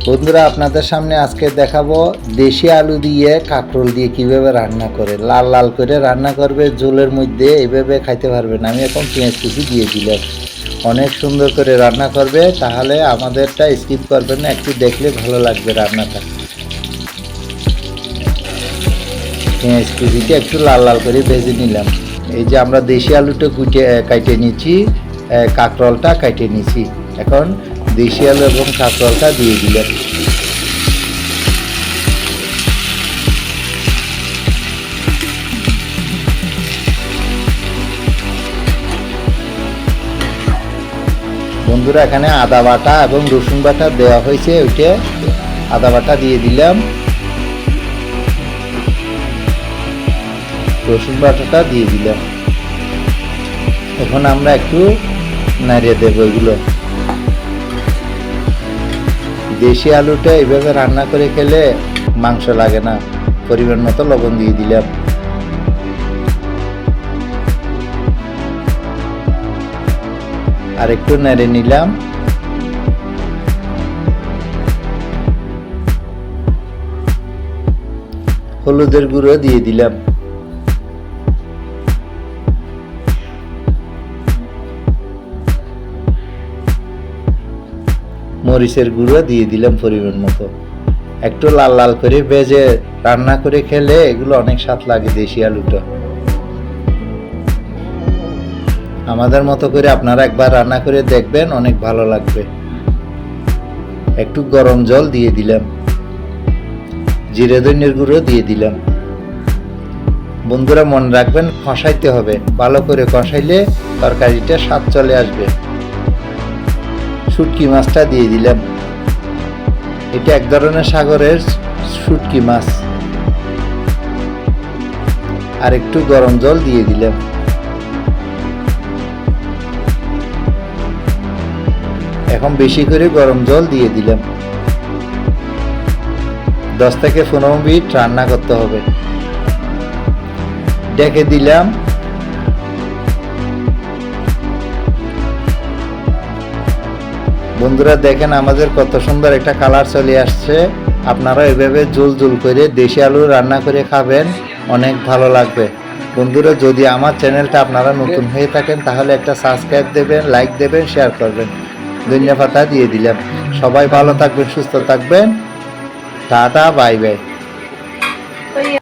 বন্ধুরা, আপনাদের সামনে আজকে দেখাবো দেশি আলু দিয়ে কাঁকরোল দিয়ে কিভাবে রান্না করে। লাল লাল করে রান্না করবে, ঝোলের মধ্যে এইভাবে খাইতে পারবেন। আমি এখন পেঁয়াজ কুচি দিয়ে দিলাম। অনেক সুন্দর করে রান্না করবে, তাহলে আমাদেরটা স্কিপ করবেন না, একটু দেখলে ভালো লাগবে রান্নাটা। পেঁয়াজ কুচিটা একটু লাল লাল করে ভেজে নিলাম। এই যে আমরা দেশি আলুটা কাটে নিচ্ছি, কাঁকরোলটা কাটে নিচ্ছি। এখন দেশি আলু এবং কাঁকরোলটা দিয়ে দিলাম। বন্ধুরা, এখানে আদা বাটা এবং রসুন বাটা দেওয়া হয়েছে, ওইটা আদা বাটা দিয়ে দিলাম, রসুন বাটাটা দিয়ে দিলাম। এখন আমরা একটু নাড়িয়ে দেবো এগুলো। দেশি আলুটা এইভাবে রান্না করে খেলে মাংস লাগে না। পরিমাণ মতো লবণ দিয়ে দিলাম। আর একটু নেড়ে নিলাম। হলুদের গুঁড়ো দিয়ে দিলাম। মরিচের গুঁড়ো দিয়ে দিলাম পরিমাণ মতো। একটু লাল লাল করে ভেজে রান্না করে খেলে এগুলো অনেক স্বাদ লাগে দেশি আলুটা। আমাদের মতো করে আপনারা একবার রান্না করে দেখবেন, অনেক ভালো লাগবে। একটু গরম জল দিয়ে দিলাম, জিরে ধনিয়ার গুঁড়ো দিয়ে দিলাম। বন্ধুরা, মনে রাখবেন কষাইতে হবে, ভালো করে কষাইলে তরকারিটা স্বাদ চলে আসবে। শুটকি মাছটা দিয়ে দিলাম। এটা এক ধরনের সাগরের শুটকি মাছ। আর একটু গরম জল দিয়ে দিলাম। এখন বেশি করে গরম জল দিয়ে দিলাম। 10 থেকে 15 মিনিট রান্না করতে হবে। ঢেকে দিলাম। বন্ধুরা, দেখেন আমাদের কত সুন্দর একটা কালার চলে আসছে। আপনারা এভাবে ঝোল ঝোল করে দেশি আলু রান্না করে খাবেন, অনেক ভালো লাগবে। বন্ধুরা, যদি আমার চ্যানেলটা আপনারা নতুন হয়ে থাকেন তাহলে একটা সাবস্ক্রাইব দেবেন, লাইক দেবেন, শেয়ার করবেন। ধন্যবাদ পাতা দিয়ে দিলাম। সবাই ভালো থাকবেন, সুস্থ থাকবেন। Tata, bye bye.